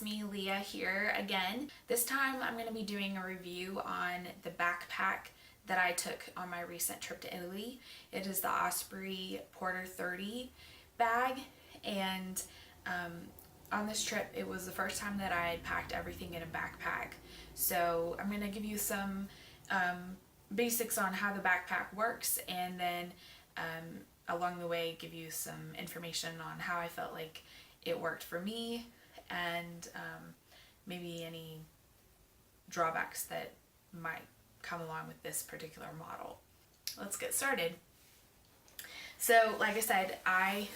it's me, Leah, here again. This time I'm going to be doing a review on the backpack that I took on my recent trip to Italy. It is the Osprey Porter 30 bag, and on this trip it was the first time that I had packed everything in a backpack. So I'm going to give you some basics on how the backpack works, and then along the way give you some information on how I felt like it worked for me, and maybe any drawbacks that might come along with this particular model. Let's get started. So like I said, I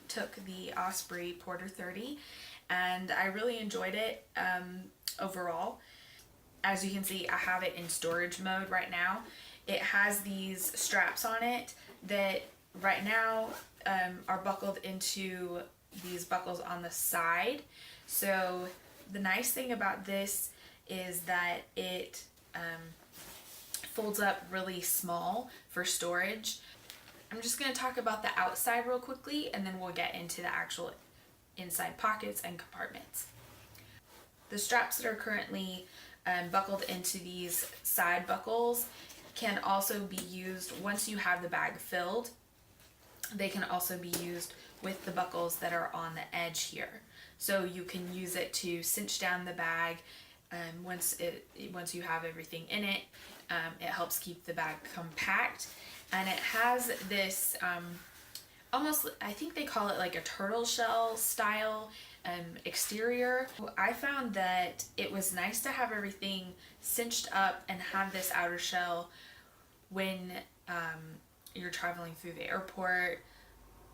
took the Osprey Porter 30 and I really enjoyed it overall. As you can see, I have it in storage mode right now. It has these straps on it that right now are buckled into these buckles on the side. So the nice thing about this is that it folds up really small for storage. I'm just going to talk about the outside real quickly, and then we'll get into the actual inside pockets and compartments. The straps that are currently buckled into these side buckles can also be used once you have the bag filled. They can also be used with the buckles that are on the edge here. So you can use it to cinch down the bag once you have everything in it. It helps keep the bag compact, and it has this almost, I think they call it like a turtle shell style exterior. I found that it was nice to have everything cinched up and have this outer shell when you're traveling through the airport.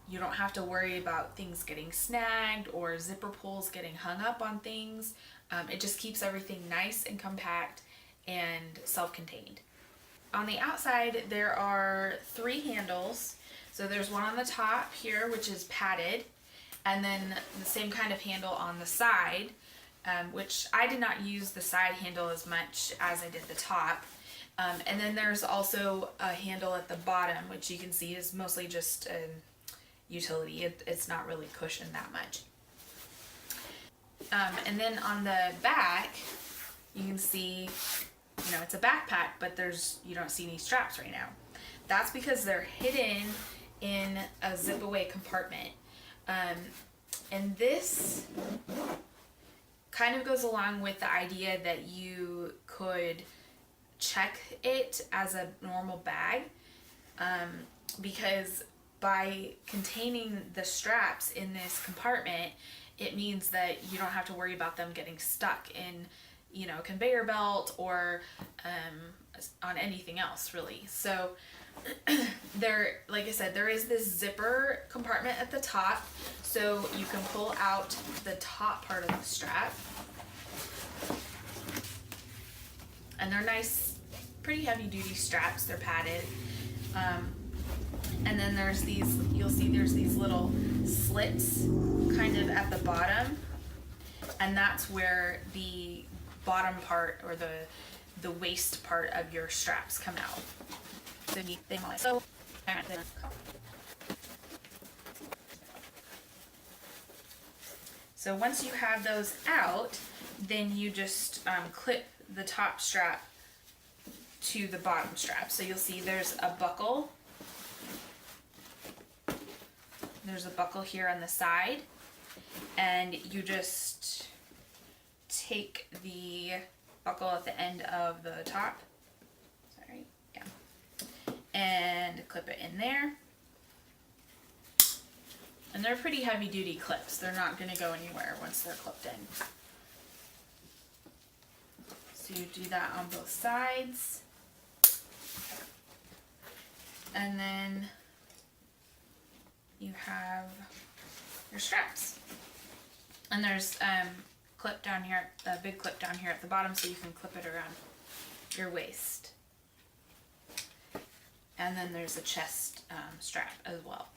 You don't have to worry about things getting snagged or zipper pulls getting hung up on things. It just keeps everything nice and compact and self-contained. On the outside there are 3 handles. So there's one on the top here, which is padded, and then the same kind of handle on the side, which I did not use the side handle as much as I did the top. And then there's also a handle at the bottom, which you can see is mostly just a utility. It's not really cushioned that much. And then on the back, you can see, it's a backpack, but you don't see any straps right now. That's because they're hidden in a zip away compartment. And this kind of goes along with the idea that you could check it as a normal bag, because by containing the straps in this compartment, it means that you don't have to worry about them getting stuck in a conveyor belt or on anything else really. So like I said, there is this zipper compartment at the top, so you can pull out the top part of the strap, and they're nice, pretty heavy duty straps. They're padded, and then there's these, you'll see there's these little slits kind of at the bottom, and that's where the bottom part, or the waist part of your straps come out. So once you have those out, then you just clip the top strap to the bottom strap. So you'll see there's a buckle. There's a buckle here on the side, and you just take the buckle at the end of the top, and clip it in there. And they're pretty heavy duty clips. They're not going to go anywhere once they're clipped in. So you do that on both sides. And then you have your straps. And there's clip down here, a big clip down here at the bottom, so you can clip it around your waist. And then there's a chest strap as well.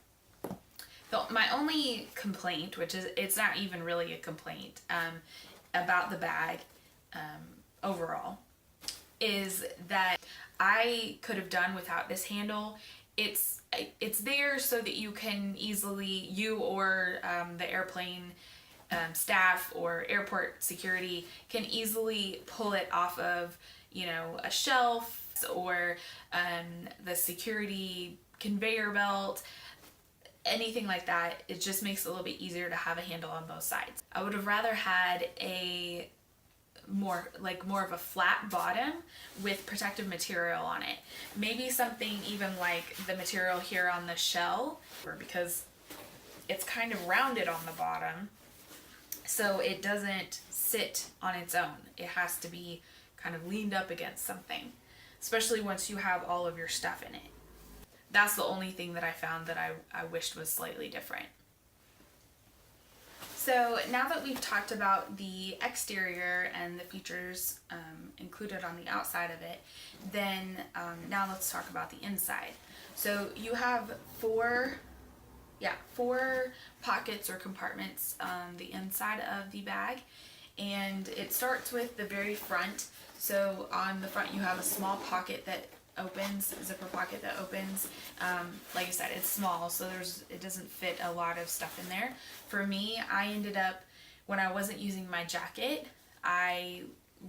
So my only complaint, which is, it's not even really a complaint, about the bag overall, is that I could have done without this handle. It's there so that you can easily, you or the airplane staff or airport security can easily pull it off of, a shelf or the security conveyor belt, anything like that. It just makes it a little bit easier to have a handle on both sides. I would have rather had a more of a flat bottom with protective material on it. Maybe something even like the material here on the shell, because it's kind of rounded on the bottom, so it doesn't sit on its own. It has to be kind of leaned up against something, especially once you have all of your stuff in it. That's the only thing that I found that I wished was slightly different. So now that we've talked about the exterior and the features included on the outside of it, then now let's talk about the inside. So you have four pockets or compartments on the inside of the bag, and it starts with the very front. So on the front you have a small pocket that opens, zipper pocket that opens. Like I said, it's small, so it doesn't fit a lot of stuff in there. For me, I ended up, when I wasn't using my jacket, I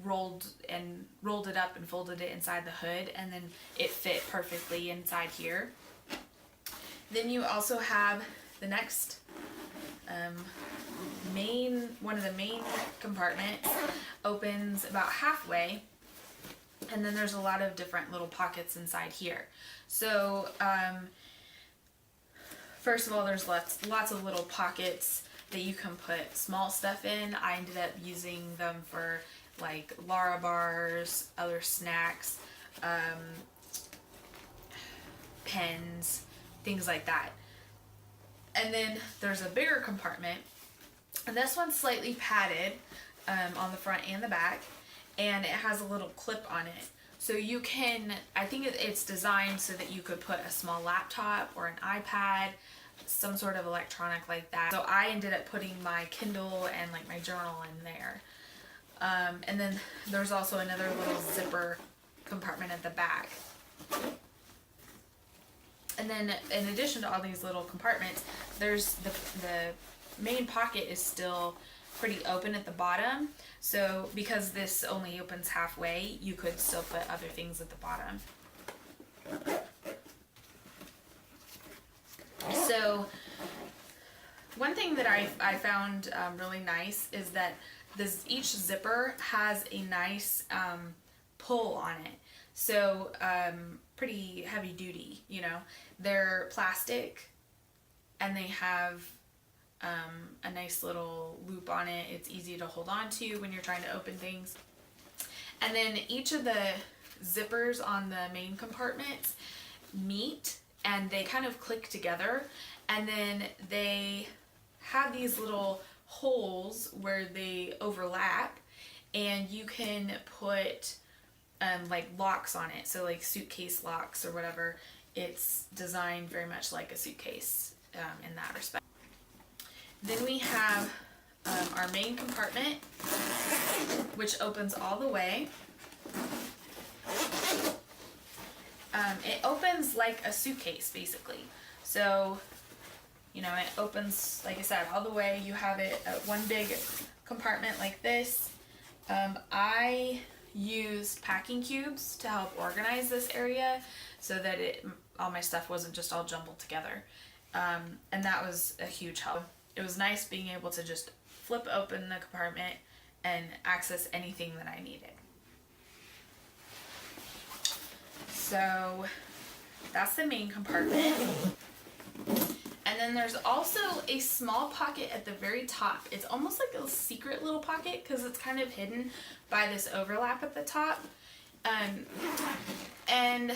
rolled it up and folded it inside the hood, and then it fit perfectly inside here. Then you also have the next one of the main compartments opens about halfway, and then there's a lot of different little pockets inside here. So first of all, there's lots of little pockets that you can put small stuff in. I ended up using them for like Lara bars, other snacks, pens, things like that. And then there's a bigger compartment, and this one's slightly padded on the front and the back, and it has a little clip on it. So you can, I think it's designed so that you could put a small laptop or an iPad, some sort of electronic like that. So I ended up putting my Kindle and like my journal in there. And then there's also another little zipper compartment at the back. And then in addition to all these little compartments, there's the main pocket is still pretty open at the bottom. So because this only opens halfway, you could still put other things at the bottom. So one thing that I found really nice is that each zipper has a nice pull on it. So pretty heavy duty, They're plastic, and they have a nice little loop on it. It's easy to hold on to when you're trying to open things. And then each of the zippers on the main compartments meet, and they kind of click together, and then they have these little holes where they overlap, and you can put like locks on it, so like suitcase locks or whatever. It's designed very much like a suitcase in that respect. Then we have our main compartment, which opens all the way. It opens like a suitcase, basically. So, it opens, like I said, all the way. You have it one big compartment like this. I use packing cubes to help organize this area so that all my stuff wasn't just all jumbled together. And that was a huge help. It was nice being able to just flip open the compartment and access anything that I needed. So that's the main compartment. And then there's also a small pocket at the very top. It's almost like a secret little pocket because it's kind of hidden by this overlap at the top. And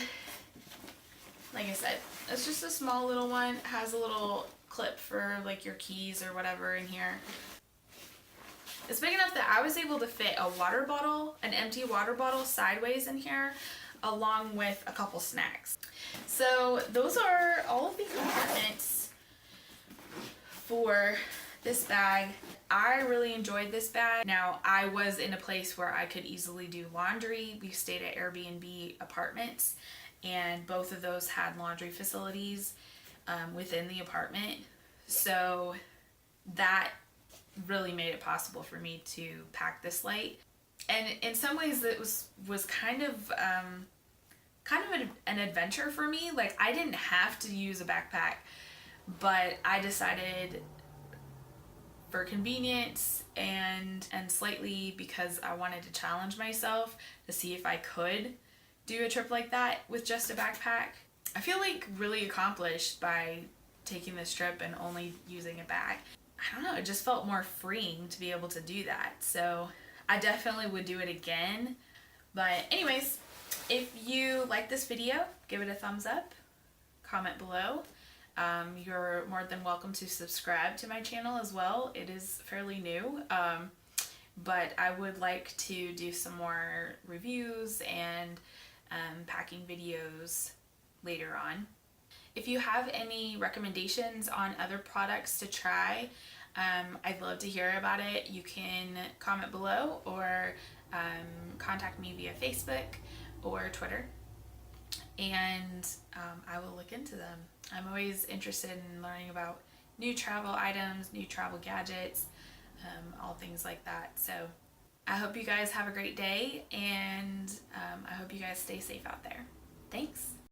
like I said, it's just a small little one. It has a little clip for like your keys or whatever in here. It's big enough that I was able to fit a water bottle, an empty water bottle, sideways in here, along with a couple snacks. So those are all of the compartments for this bag. I really enjoyed this bag. Now, I was in a place where I could easily do laundry. We stayed at Airbnb apartments, and both of those had laundry facilities within the apartment. So that really made it possible for me to pack this light. And in some ways it was kind of an adventure for me. Like, I didn't have to use a backpack, but I decided for convenience and slightly because I wanted to challenge myself to see if I could do a trip like that with just a backpack. I feel like really accomplished by taking this trip and only using a bag. I don't know, it just felt more freeing to be able to do that. So I definitely would do it again. But anyways, if you like this video, give it a thumbs up, comment below. You're more than welcome to subscribe to my channel as well. It is fairly new, but I would like to do some more reviews and packing videos later on. If you have any recommendations on other products to try, I'd love to hear about it. You can comment below or contact me via Facebook or Twitter, and I will look into them. I'm always interested in learning about new travel items, new travel gadgets, all things like that. So I hope you guys have a great day, and I hope you guys stay safe out there. Thanks.